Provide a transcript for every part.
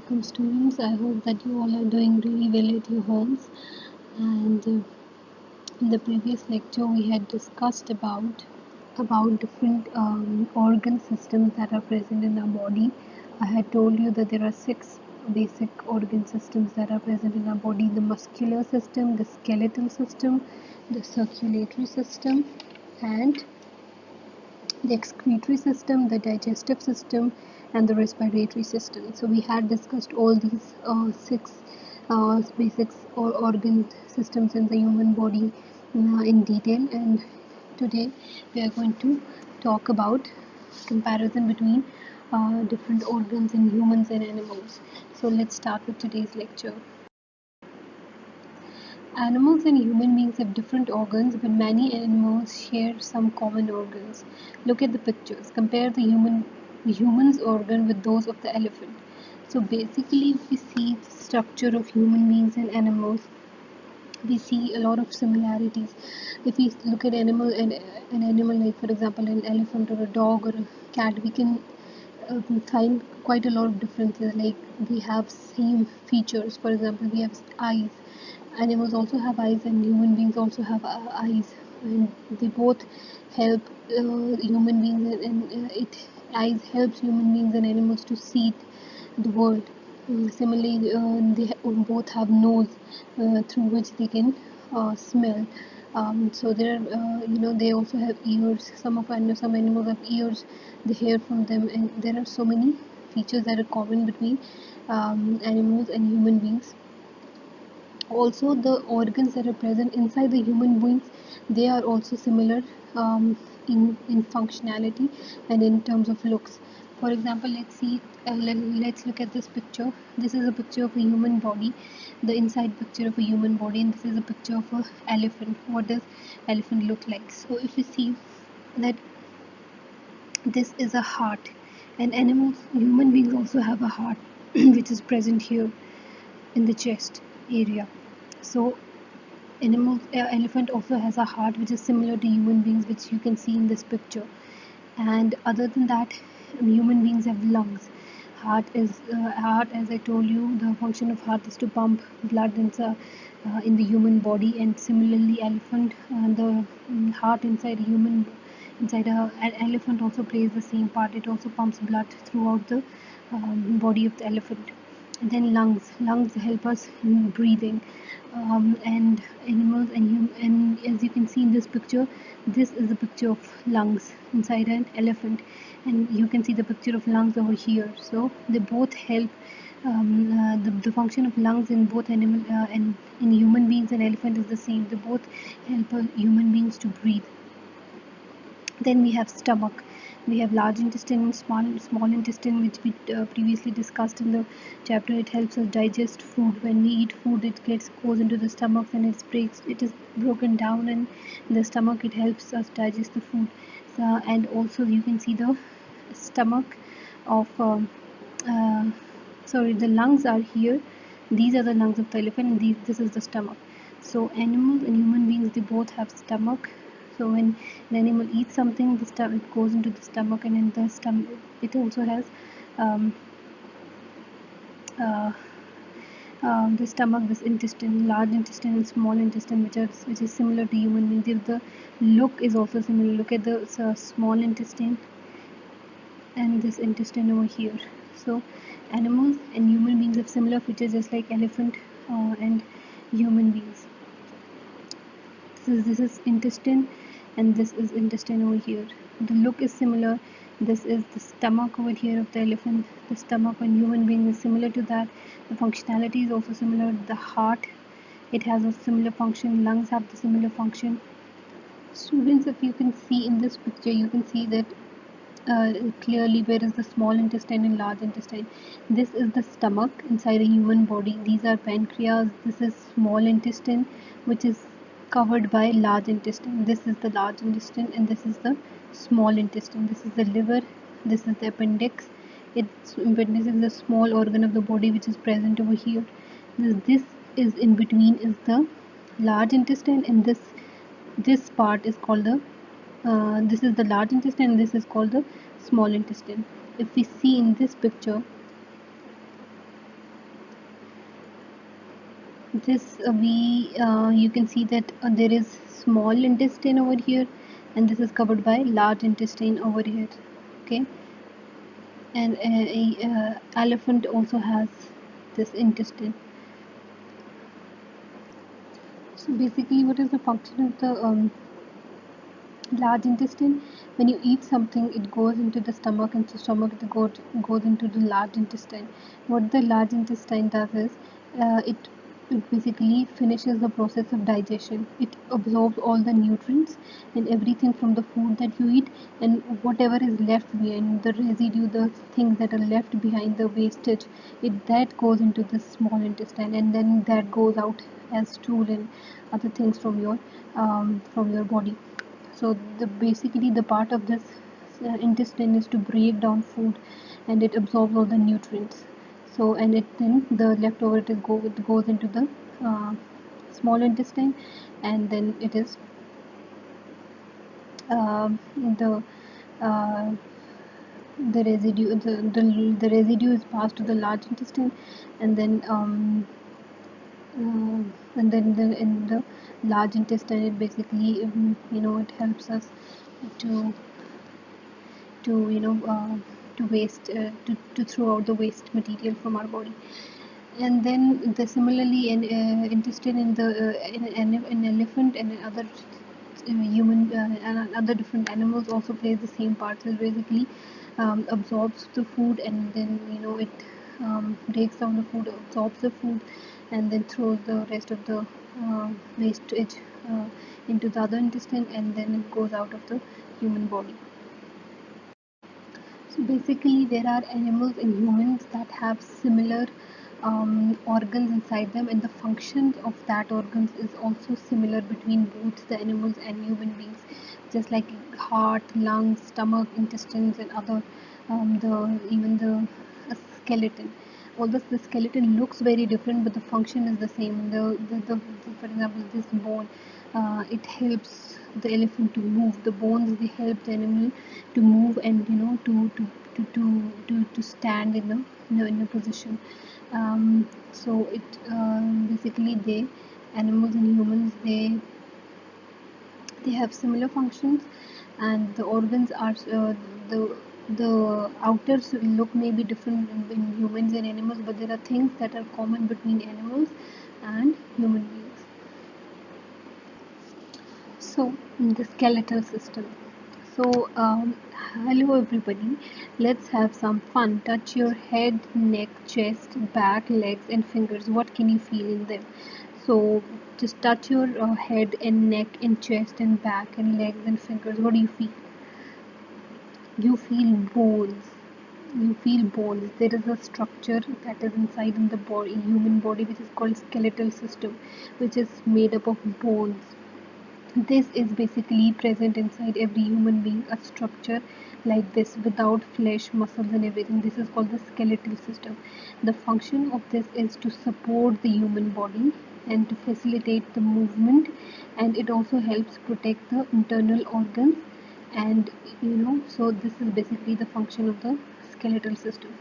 Welcome students. I hope that you all are doing really well at your homes. And in the previous lecture we had discussed about different organ systems that are present in our body. I had told you that there are 6 basic organ systems that are present in our body: the muscular system, the skeletal system, the circulatory system, and the excretory system, the digestive system, and the respiratory system. So we had discussed all these 6 basic organ systems in the human body in detail, and today we are going to talk about comparison between different organs in humans and animals. So let's start with today's lecture. Animals and human beings have different organs, but many animals share some common organs. Look at the pictures. Compare the human's organ with those of the elephant. So basically, if we see the structure of human beings and animals, we see a lot of similarities. If we look at an animal like, for example, an elephant or a dog or a cat, we can find quite a lot of differences. Like, we have same features. For example, we have eyes. Animals also have eyes, and human beings also have eyes, and they both help human beings, and eyes helps human beings and animals to see the world. Similarly, they both have nose through which they can smell. So there, they also have ears. Some animals have ears. They hear from them, and there are so many features that are common between animals and human beings. Also, the organs that are present inside the human beings, they are also similar in functionality and in terms of looks. For example, let's look at this picture. This is a picture of a human body, the inside picture of a human body, and this is a picture of an elephant. What does elephant look like? So if you see that this is a heart, and human beings also have a heart which is present here in the chest area. So elephant also has a heart which is similar to human beings, which you can see in this picture. And other than that, human beings have lungs. Heart, as I told you, the function of heart is to pump blood in the human body. And similarly, elephant, the heart inside an elephant also plays the same part. It also pumps blood throughout the body of the elephant. And then lungs help us in breathing. And animals and as you can see in this picture, this is a picture of lungs inside an elephant, and you can see the picture of lungs over here. So they both help. The function of lungs in both animal and in human beings and elephant is the same. They both help human beings to breathe. Then we have stomach. We have large intestine and small intestine, which we previously discussed in the chapter. It helps us digest food. When we eat food, it goes into the stomach, and it is broken down, and in the stomach it helps us digest the food. And also you can see the stomach of the lungs are here. These are the lungs of the elephant, and this is the stomach. So animals and human beings, they both have stomach. So when an animal eats something, it goes into the stomach, and in the stomach it also has the stomach, this intestine, large intestine and small intestine, which is similar to human beings. The look is also similar. Look at the small intestine and this intestine over here. So animals and human beings have similar features, just like elephant and human beings. This is intestine, and this is intestine over here. The look is similar. This is the stomach over here of the elephant. The stomach on human being is similar to that. The functionality is also similar. The heart, it has a similar function. Lungs have the similar function. Students, if you can see in this picture, you can see that clearly where is the small intestine and large intestine. This is the stomach inside a human body. These are pancreas. This is small intestine, which is covered by large intestine. This is the large intestine, and this is the small intestine. This is the liver. This is the appendix. Appendix is the small organ of the body which is present over here. This is in between is the large intestine, and this part is called the this is the large intestine, and this is called the small intestine. If we see in this picture, this we you can see that there is small intestine over here, and this is covered by large intestine over here. Okay, and elephant also has this intestine. So basically, what is the function of the large intestine? When you eat something, it goes into the stomach, and the stomach goes into the large intestine. What the large intestine does is it basically finishes the process of digestion. It absorbs all the nutrients and everything from the food that you eat, and whatever is left behind, the residue, the things that are left behind, the wastage, it that goes into the small intestine, and then that goes out as stool and other things from your body. So the basically the part of this intestine is to break down food, and it absorbs all the nutrients. So and it then the leftover it goes into the uh, small intestine, and then it is um the uh, the residue is passed to the large intestine, and then uh, in the large intestine it basically it helps us to to waste to throw out the waste material from our body. And then the similarly in intestine in the in elephant and in other human and other different animals also plays the same part. So it basically absorbs the food, and then it breaks down the food, absorbs the food, and then throws the rest of the wastage into the other intestine, and then it goes out of the human body. So basically, there are animals and humans that have similar organs inside them, and the function of that organs is also similar between both the animals and human beings. Just like heart, lungs, stomach, intestines, and other the even the skeleton. Although the skeleton looks very different, but the function is the same. For example, this bone, it helps the elephant to move. The bones they help the animal to move, and to stand in a position. So it basically they animals and humans they have similar functions, and the organs are the the outer look may be different in humans and animals, but there are things that are common between animals and human beings. So, the skeletal system. So, hello everybody. Let's have some fun. Touch your head, neck, chest, back, legs, and fingers. What can you feel in them? So, just touch your head and neck and chest and back and legs and fingers. What do you feel? You feel bones. You feel bones. There is a structure that is inside in the body, human body, which is called skeletal system, which is made up of bones. This is basically present inside every human being, a structure like this without flesh, muscles, and everything. This is called the skeletal system. The function of this is to support the human body and to facilitate the movement, and it also helps protect the internal organs. And so this is basically the function of the skeletal system.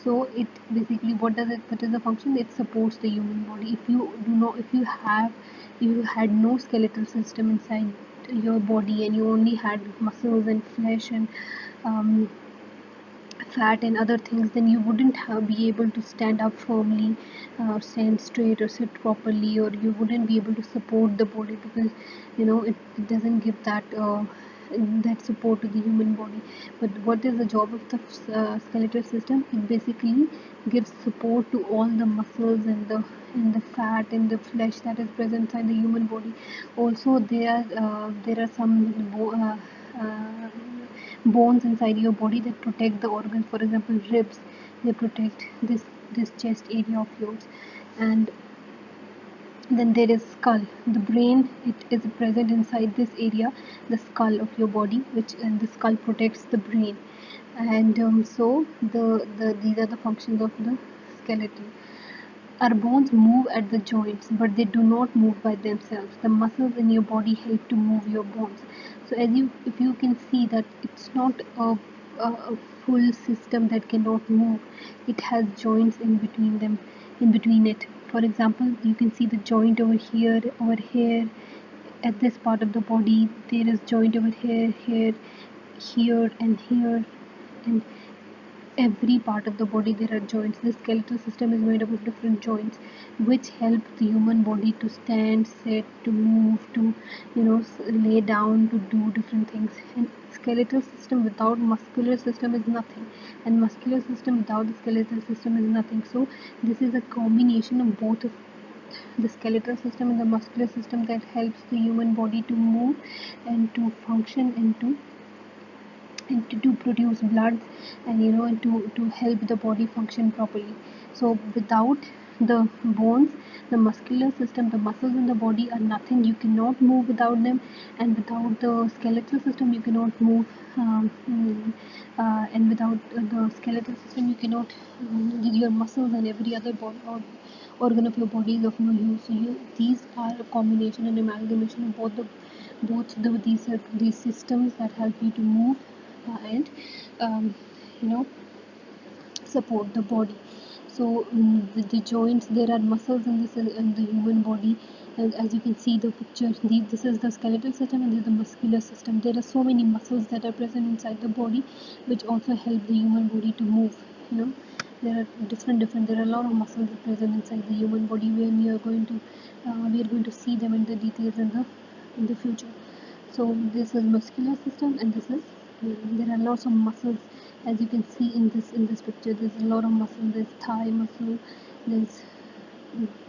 So it basically what is the function? It supports the human body. If you do not if you had no skeletal system inside your body, and you only had muscles and flesh and um, fat and other things, then you wouldn't be able to stand up firmly, stand straight, or sit properly, or you wouldn't be able to support the body, because it doesn't give that support to the human body. But what is the job of the skeletal system? It basically gives support to all the muscles and the fat and the flesh that is present inside the human body. Also, there are some bones inside your body that protect the organs. For example, ribs, they protect this chest area of yours. And then there is skull. The brain, it is present inside this area, the skull of your body, which and the skull protects the brain. And so these are the functions of the skeleton. Our bones move at the joints, but they do not move by themselves. The muscles in your body help to move your bones. So if you can see that it's not a full system that cannot move. It has joints in between them, in between it. For example, you can see the joint over here, at this part of the body. There is joint over here, here, and here, and every part of the body there are joints. The skeletal system is made up of different joints which help the human body to stand, sit, to move, to lay down, to do different things. And skeletal system without muscular system is nothing, and muscular system without the skeletal system is nothing. So this is a combination of both of the skeletal system and the muscular system that helps the human body to move and to function and to produce blood, and to help the body function properly. So without the bones, the muscular system, the muscles in the body are nothing. You cannot move without them, and without the skeletal system you cannot move. And without the skeletal system you cannot, your muscles and every other body or organ of your body is of no use. So these are a combination and amalgamation of these systems that help you to move, and um, you know support the body. So with the joints, there are muscles in the human body, and as you can see the picture, this is the skeletal system and this is the muscular system. There are so many muscles that are present inside the body which also help the human body to move. There are different there are a lot of muscles present inside the human body, when we are going to see them in the details in the future. So this is muscular system, and this is there are lots of muscles, as you can see in this picture. There's a lot of muscle. There's thigh muscle, there's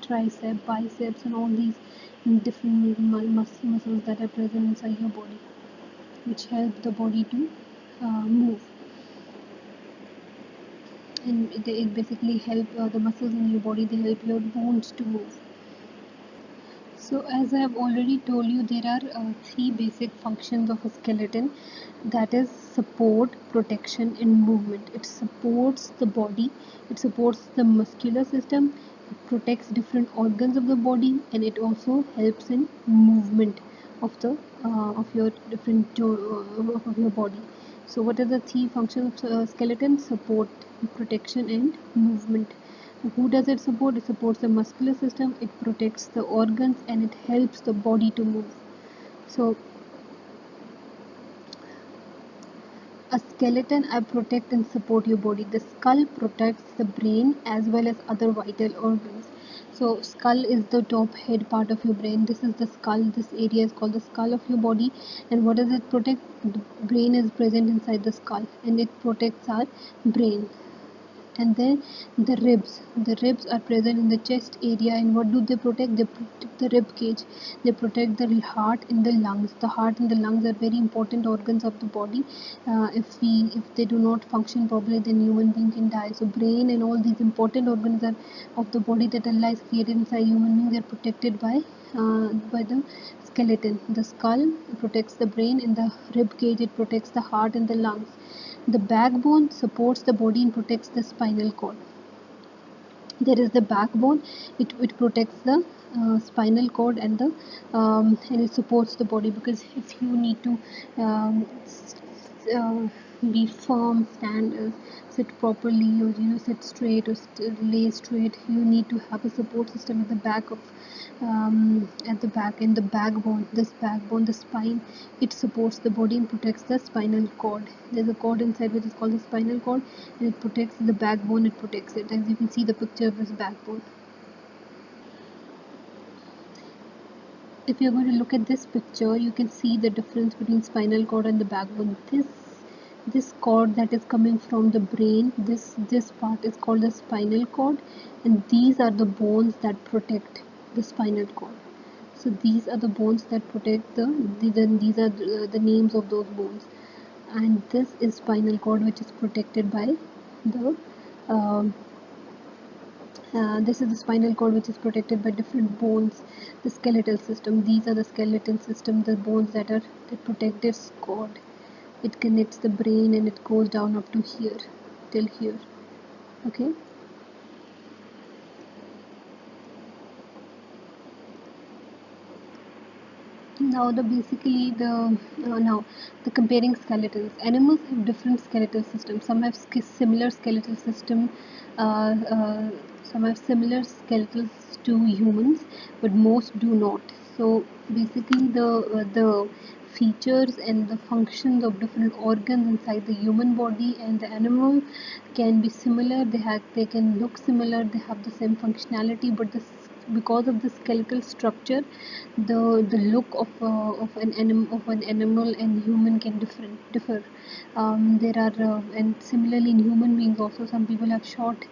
tricep, biceps, and all these different muscles that are present inside your body, which help the body to move. And it basically help the muscles in your body, they help your bones to move. So as I have already told you, there are three basic functions of a skeleton, that is support, protection, and movement. It supports the body, it supports the muscular system, it protects different organs of the body, and it also helps in movement of the of your of your body. So what are the three functions of skeleton? Support, protection, and movement. Who does it support? It supports the muscular system, it protects the organs, and it helps the body to move. So a skeleton protect and support your body. The skull protects the brain as well as other vital organs. So skull is the top head part of your brain. This is the skull. This area is called the skull of your body. And what does it protect? The brain is present inside the skull, and it protects our brain. And then the ribs are present in the chest area, and what do they protect? They protect the rib cage. They protect the heart and the lungs. The heart and the lungs are very important organs of the body. If they do not function properly, then human being can die. So brain and all these important organs are of the body that Allah is created inside human beings, they are protected by the skeleton. The skull protects the brain, and the rib cage, it protects the heart and the lungs. The backbone supports the body and protects the spinal cord. There is the backbone, it protects the spinal cord and it supports the body, because if you need to um, uh, be firm, stand, sit properly, or sit straight, or lay straight, you need to have a support system at the back. And the backbone, the spine, it supports the body and protects the spinal cord. There's a cord inside which is called the spinal cord, and it protects the backbone, it protects it. As you can see the picture of this backbone. If you're going to look at this picture, you can see the difference between spinal cord and the backbone. This cord that is coming from the brain, this part is called the spinal cord, and these are the bones that protect the spinal cord. So these are the bones that protect these are the names of those bones. And this is spinal cord, which is protected by the um, this is the spinal cord, which is protected by different bones. The skeletal system, these are the skeletal system, the bones that protect this cord. It connects the brain and it goes down up to here, till here. Okay. Now the comparing skeletons. Animals have different skeletal systems. Some have similar skeletal system. Uh, uh, Some have similar skeletals to humans, but most do not. So basically, the features and the functions of different organs inside the human body and the animal can be similar. They can look similar. They have the same functionality, but because of the skeletal structure, the look of an animal and human can differ. There are and similarly in human beings also, some people have short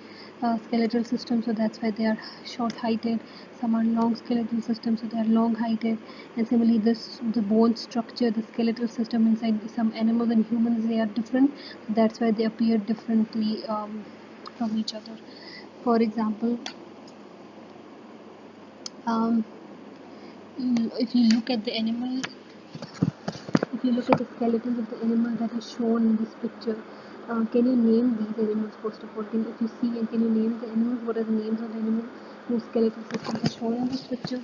skeletal system, so that's why they are short heighted. Some are long skeletal system, so they are long heighted. And similarly, the bone structure, the skeletal system inside some animals and humans, they are different. That's why they appear differently from each other. For example, um, if you look at the animal, if you look at the skeletons of the animal that is shown in this picture, can you name these animals first of all? If you see, and can you name the animals? What are the names of the animals whose skeletal systems are shown in this picture?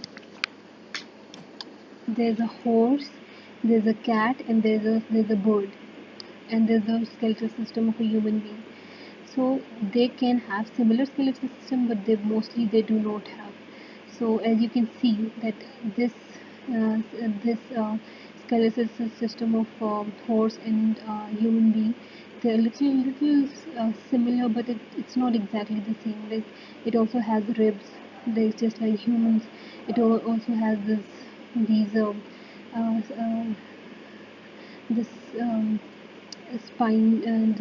There's a horse, there's a cat, and there's a bird, and there's the skeletal system of a human being. So they can have similar skeletal system, but they do not have. So as you can see that this skeletal system of horse and human being, they're little similar, but it's not exactly the same. Like, it also has ribs. There's just like humans. It also has these this spine and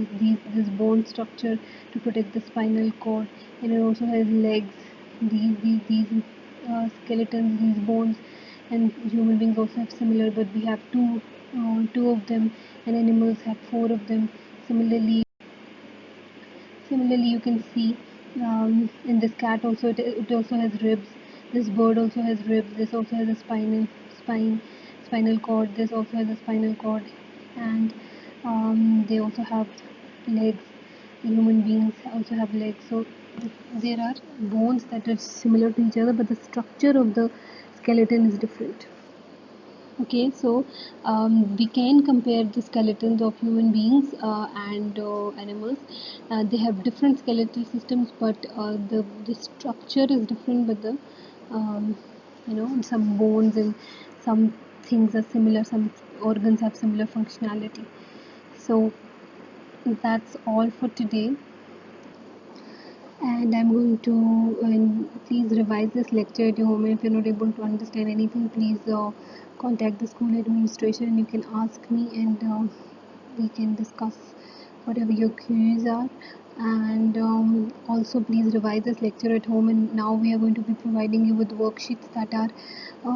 this bone structure to protect the spinal cord, and it also has legs. These skeletons, these bones, and human beings also have similar, but we have two of them, and animals have four of them. Similarly, you can see in this cat also, it also has ribs. This bird also has ribs. This also has a spinal cord. This also has a spinal cord, and they also have legs. Human beings also have legs. So there are bones that are similar to each other, but the structure of the skeleton is different. Okay, so we can compare the skeletons of human beings and animals. They have different skeletal systems, but the structure is different. But the some bones and some things are similar. Some organs have similar functionality. So that's all for today, and I'm going to please revise this lecture at your home. And if you're not able to understand anything, please contact the school administration, and you can ask me, and we can discuss whatever your queries are. And also please revise this lecture at home. And now we are going to be providing you with worksheets that are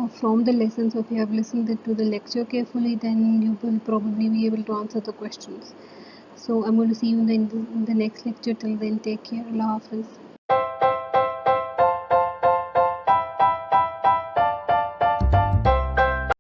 from the lesson. So if you have listened to the lecture carefully, then you will probably be able to answer the questions. So I'm going to see you in the next lecture. Till then, take care. Allah Hafiz.